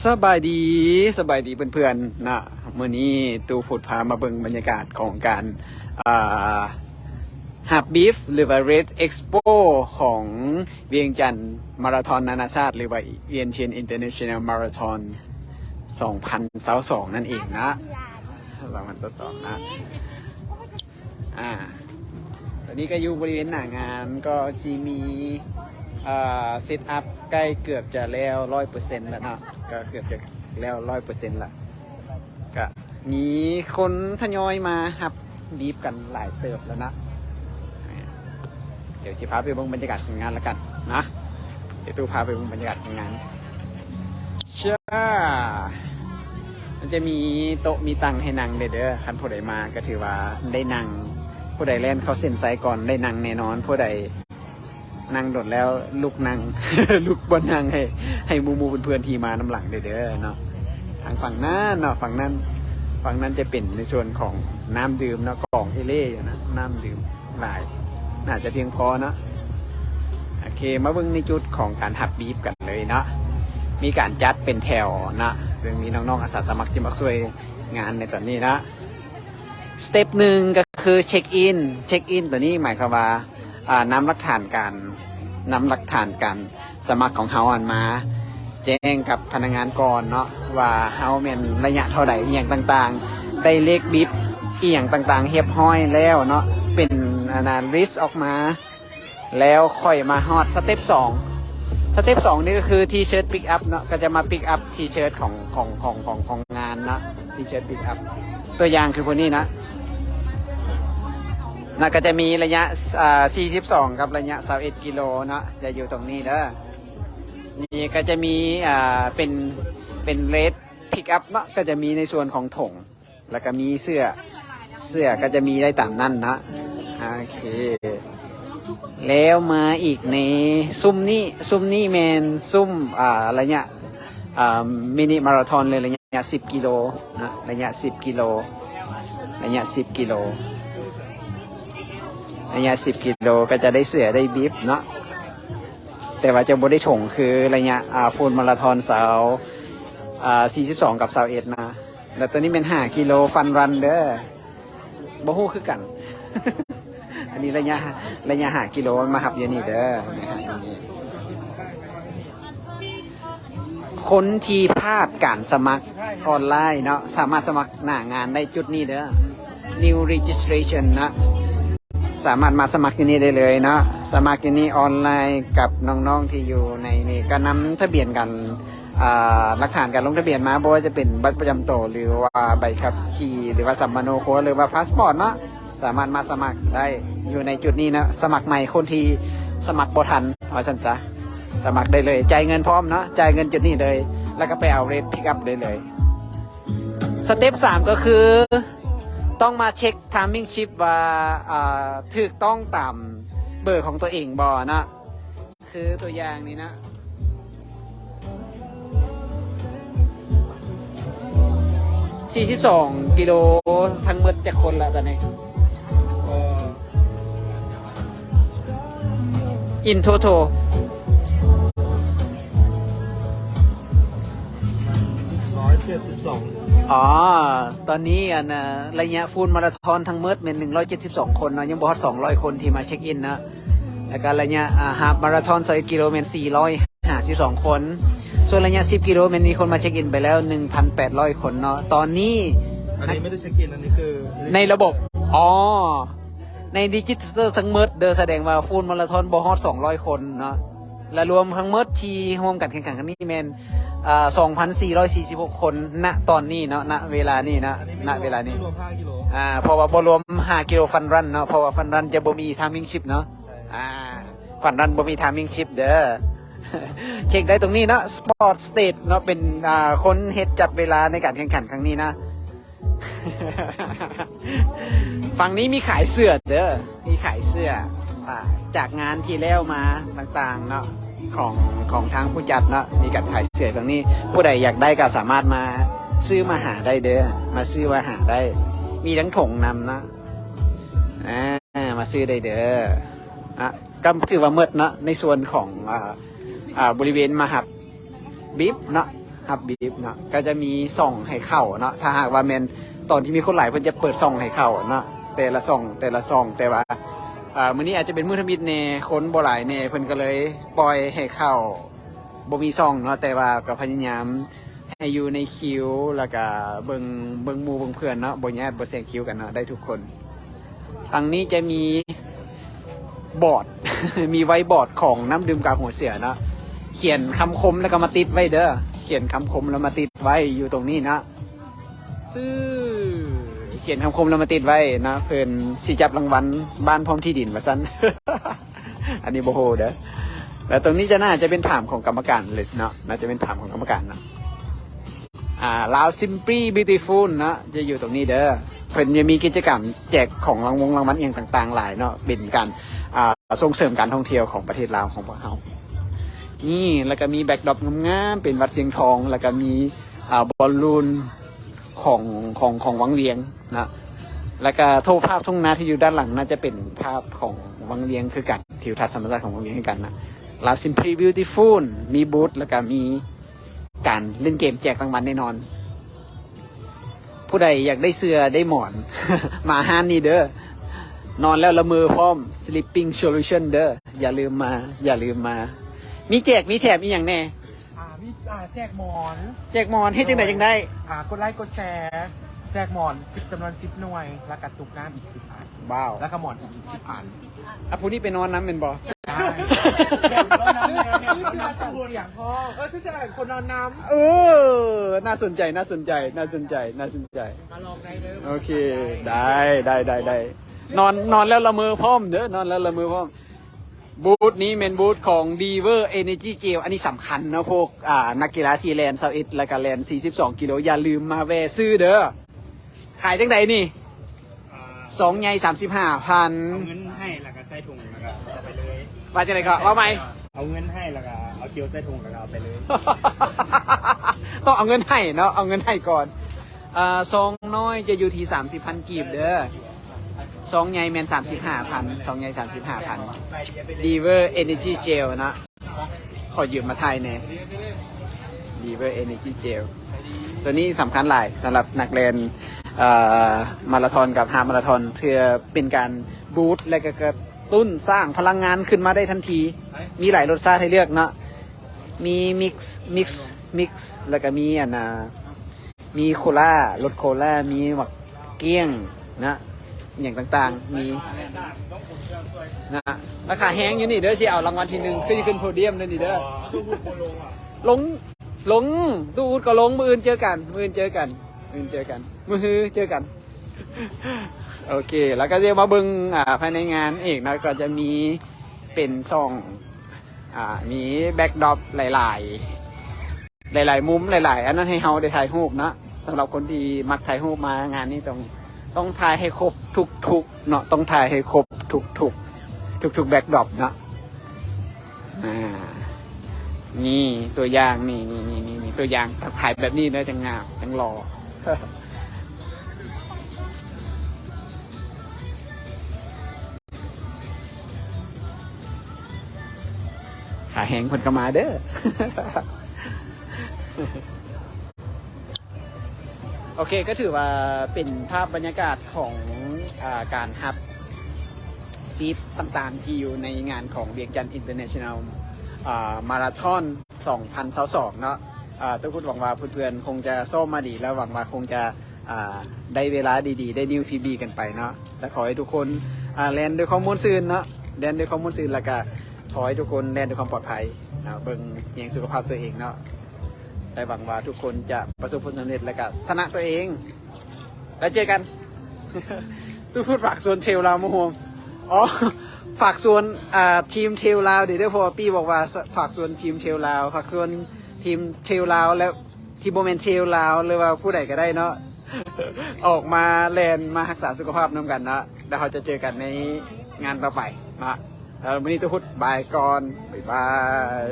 สบายดีสบายดีเพื่อนๆนะมื้อนี้ตูผุดพามาเบิ่งบรรยากาศของการฮับบีฟหรือว่า Red Expo ของเวียงจันทร์มาราธอนนานาชาติหรือว่าเวียนเทียน International Marathon 2022นั่นเองนะ2022นะตอนนี้ก็อยู่บริเวณหน้างานก็จะมีเซตอัพใกล้เกือบจะแล้ว 100% แล้วเนาะก็เกือบจะแล้ว 100% ละก็มีคนทยอยมาฮับบีฟกันหลายเติบแล้วนะเดี๋ยวชิพาไปเบิ่งบรรยากาศของงานแล้วกันนะเดี๋ยวตู้พาไปเบิ่งบรรยากาศของงานมันจะมีโต๊ะมีตังให้นั่งเด้อคันผู้ใดมาก็ถือว่าได้นั่งผู้ใดเล่นเขาเส้นไซก่อนได้นั่งแน่นอนผู้ใดนั่งโดดแล้วลุกนั่ง ลุกบนนั่งให้มูเพื่อนๆที่มาน้ำหลังเด้อเนาะทางฝั่งนั้นเนาะฝั่งนั้นจะเป็นในส่วนของน้ำดื่มเนาะกล่องเอเล่นะน้ำดื่มหลายน่าจะเพียงพอเนาะโอเคมาเบิ่งในจุดของการหับบีฟกันเลยเนาะมีการจัดเป็นแถวนะซึ่งมีน้องๆอาสาสมัครที่มาช่วยงานในตอนนี้นะสเต็ปหนึ่งก็คือเช็คอินตัวนี้หมายความว่านำหลักฐานการสมัครของเฮาอันมาแจ้งกับพนักงานก่อนเนาะว่าเฮาเป็นระยะเท่าใดอย่างต่างๆได้เลขบิบอย่างต่างๆเรียบร้อยแล้วเนาะเป็นลิสต์ออกมาแล้วค่อยมาฮอดสเต็ป2นี่ก็คือทีเชิร์ตปิกอัพเนาะก็จะมาปิกอัพทีเชิร์ตของงานนะทีเชิร์ตปิกอัพตัวอย่างคือพวกนี้นะก็จะมีระยะ42กับระยะ21กิโลเนาะจะอยู่ตรงนี้เด้อนี่ก็จะมีเป็นเรดพิกอัพเนาะก็จะมีในส่วนของถุงแล้วก็มีเสื้อก็จะมีได้ตามนั่นนะโอเคแล้วมาอีกในซุ้มนี้แมนซุ้มระยะมินิมาราธอนเลยระยะ10กิโลนะระยะ10กิโลระยะ10กิโลก็จะได้เสือได้บีฟเนาะแต่ว่าจะบ่ได้ถงคือระยะฟูลมาราธอน42กับ21นะแล้วตัวนี้เป็น5กิโลฟันรันเด้อบ่ฮู้คือกัน อันนี้ระยะ5กิโลมาหับอยู่นี่เด้อนะฮะคนที่พลาดการสมัครออนไลน์เนาะสามารถสมัครหน้างานได้จุดนี้เด้อ New Registration นะสามารถมาสมัครที่นี่ได้เลยเนาะสมัครที่นี่ออนไลน์กับน้องๆที่อยู่ในนี่ก็นำทะเบียนกันหลักฐานการลงทะเบียนมาบ่ว่าจะเป็นบัตรประจำตัวหรือว่าใบขับขี่หรือว่าสัมมาโนโคหรือว่าพาสปอร์ตเนาะสามารถมาสมัครได้อยู่ในจุดนี้นะสมัครใหม่คนที่สมัครบ่ทันว่าซั่นซะสมัครได้เลยจ่ายเงินพร้อมเนาะจ่ายเงินจุดนี้เลยแล้วก็ไปเอาเรทพิกอัพได้เลยสเต็ป3ก็คือต้องมาเช็ค timing chip ว่าถูกต้องตามเบอร์ของตัวเองบ่นะคือตัวอย่างนี้นะ42กิโลทั้งหมดจากคนละตอนนี้ in total 172ตอนนี้ระยะฟูลมาราธอนทั้งหมดเป็น172คนเนาะยังบ่ฮอด200คนที่มาเช็คอินนะแล้วก็ระยะฮาล์ฟมาราธอน21กิโลเป็น452คนส่วนระยะ10กิโลมันมีคนมาเช็คอินไปแล้ว 1,800 คนเนาะตอนนี้อันนี้ไม่ได้เช็คอินอันนี้คือในระบบในดิจิทัลทั้งหมดเด้อแสดงว่าฟูลมาราธอนบ่ฮอด200คนเนาะและรวมทั้งหมดที่ร่วมกันแข่งขันกันนี่แม่น2,446 คนณตอนนี้เนาะณเวลานี้นะณเวลานี้รวม5กิโลเพราะว่าบ่รวม5กิโลฟันรันเนาะเพราะว่าฟันรันจะบ่มีไทมิ่งชิปเนาะฟันรันบ่มีไทมิ่งชิปเด้อ เช็คได้ตรงนี้เนาะสปอร์ตสเตทเนาะเป็นคนเฮ็ดจับเวลาในการแข่งขันครั้งนี้นะ ฝั่งนี้มีขายเสื้อเด้อมีขายเสื้อจากงานที่แล้วมาต่างๆเนาะของทางผู้จัดเนาะมีการขายเสื้อตรงนี้ผู้ใดอยากได้ก็สามารถมาซื้อมาหาได้เด้อมาซื้อมาหาได้มีทั้งถุงนำนะมาซื้อได้เด้อก็ถือว่าเมิดเนาะในส่วนของบริเวณมหับบีฟเนาะ ฮับบีฟเนาะก็จะมีส่องให้เข้าเนาะถ้าหากว่าแมนตอนที่มีคนหลายเพิ่นจะเปิดส่องให้เข้าเนาะแต่ละส่องแต่ว่ามื้อนี้อาจจะเป็นมื้อทมิตแน่คนบ่หลายแน่เพิ่นก็เลยปล่อยให้เข้าบ่มีส่องเนาะแต่ว่าก็พยายามให้อยู่ในคิวแล้วก็เบิ่งหมู่เบิ่งเพื่อนเนาะบ่ญาติบ่แซงคิวกันเนาะได้ทุกคนทางนี้จะมีบอร์ด มีไว้บอร์ดของน้ำดื่มกากหัวเสือเนาะเขียนคำคมแล้วก็มาติดไว้เด้อเขียนคำคมแล้วมาติดไว้อยู่ตรงนี้นะเขียนคำคมแล้วมาติดไว้นะเพิ่นสิจับรางวัลบ้านพร้อมที่ดินว่าซั่น อันนี้โบโหเด้อแล้วตรงนี้จะน่าจะเป็นถามของกรรมการเลยเนาะน่าจะเป็นถามของกรรมการเนาะลาวซิมปลี่บิวตี้ฟูลนะจะอยู่ตรงนี้เด้อเพิ่นจะมีกิจกรรมแจกของรางวัลเองต่างๆหลายเนาะเป็นการส่งเสริมการท่องเที่ยวของประเทศลาวของพวกเรานี่แล้วก็มีแบ็กดรอปงามๆเป็นวัดเสียงทองแล้วก็มีบอลลูนของวังเวียงนะแล้วก็โทษภาพทุ่งนาที่อยู่ด้านหลังน่าจะเป็นภาพของวังเวียงคือกันทิวทัศน์ธรรมชาติของวังเวียงคือกันนะลาวซิมพลีบิวตี้ฟูลมีบูธแล้วก็มีการเล่นเกมแจกรางวัลแน่นอน ผู้ใดอยากได้เสื้อได้หมอน มาห้านนี่เด้อนอนแล้วละเมอพร้อม sleeping solution เด้ออย่าลืมมามีแจกมีแถมอีกอย่างแน่ มีแจกหมอน แจกหมอนให้จังไดจังได้ กดไลค์กดแชร์แจกหมอน10จำนวน10หน่วยแล้วก็ตุกน้ำอีก10อัน ว้าว แล้วก็หมอนอีก10อัน ผู้นี้ไปนอนน้ำเป็นบ่ ได้ชื่อเสียต่างอย่างพ่อชื่อเสียคนนอนน้ำ น่าสนใจมาลองได้เลยโอเคได้นอนแล้วละเมอพร้อมเด้อนอนแล้วละเมอพร้อมบูธนี้เป็นบูธของ Diver Energy Gel อันนี้สำคัญนะพวกนักกีฬาที่แลน21และก็แลน42กิโลอย่าลืมมาแวะซื้อเด้อขายจังไดนี่2ใหญ่35,000 เอาเงินให้แล้วก็ใส่ถุงแล้วก็เอาไปเลย ว่าจังไดก็ว่าไหม เอาเงินให้แล้วก็เอาเกี๊ยวใส่ถุงแล้วก็เอาไปเลย ต้องเอาเงินให้เนาะเอาเงินให้ก่อนซองน้อยจะอยู่ที่30,000 กีบเด้อซองใหญ่แมน35,000ซองใหญ่35,000 Diver Energy Gel นะขอยืมมาถ่ายแน่ Diver Energy Gel ตัวนี้สำคัญหลายสำหรับนักเรียนมาราธอนกับฮาล์ฟมาราธอนเพื่อเป็นการบูสต์และก็กระตุ้นสร้างพลังงานขึ้นมาได้ทันที มีหลายรสชาติให้เลือกเนาะมีมิกซ์แล้วก็มีมีโคลารสโคลามีหมักเกี้ยงนะอย่างต่างๆมีนะราคาแห้งอยู่นี่เด้อสิเอารางวัลที่1ขึ้นโพเดียมเลยนี่เด้อลงตู้อูดก็ลงมืออื่นเจอกันมือฮือเจอกันโอเคแล้วก็เดี๋ยวมาเบิ่งภายในงานเอกนะก็จะมีเป็นซองมีแบ็กดรอปหลายมุมหลายอันนั้นให้เฮาได้ถ่ายรูปนะสำหรับคนที่มักถ่ายรูปมางานนี้ต้องถ่ายให้ครบทุกเนาะต้องถ่ายให้ครบทุกแบ็กดรอปเนาะนี่ตัวอย่างนี่ตัวอย่างถ่ายแบบนี้นะจังงามจังหล่อ ขาแห้งคนก็มาเด้อ โอเคก็ถือว่าเป็นภาพบรรยากาศของการฮับปี๊บต่างๆที่อยู่ในงานของเวียงจันทร์ International มาราธอน 2022 เนาะทุกคนหวังว่าเพื่อนๆคงจะส้มมาดีแล้วหวังว่าคงจะได้เวลาดีๆได้นิวพีบีกันไปเนาะและขอให้ทุกคนแลนด้วยข้อมูลซื่นเนาะแลนด้วยข้อมูลซื่นแล้วก็ขอให้ทุกคนแลนด้วยความปลอดภัยนะเบิ่งเลี้ยงสุขภาพตัวเองเนาะและหวังว่าทุกคนจะประสบผลสำเร็จและก็ชนะตัวเองแล้วเจอกัน ตู้พูดฝากส่วนเทลลาวมะฮวงอ๋อฝากส่วนทีมเทลลาวเดี๋ยวพอปี้บอกว่าฝากส่วนทีมเทลลาวฝากส่วนทีมเทลลาวแล้วทีมโมเมนเทลลาวหรือว่าผู้ใดก็ได้เนาะ ออกมาแลนมารักษาสุขภาพน้ำกันนะแล้วเขาจะเจอกันในงานต่อไปนะแล้ววันนี้ตู้พูดบายก่อนบ๊ายบาย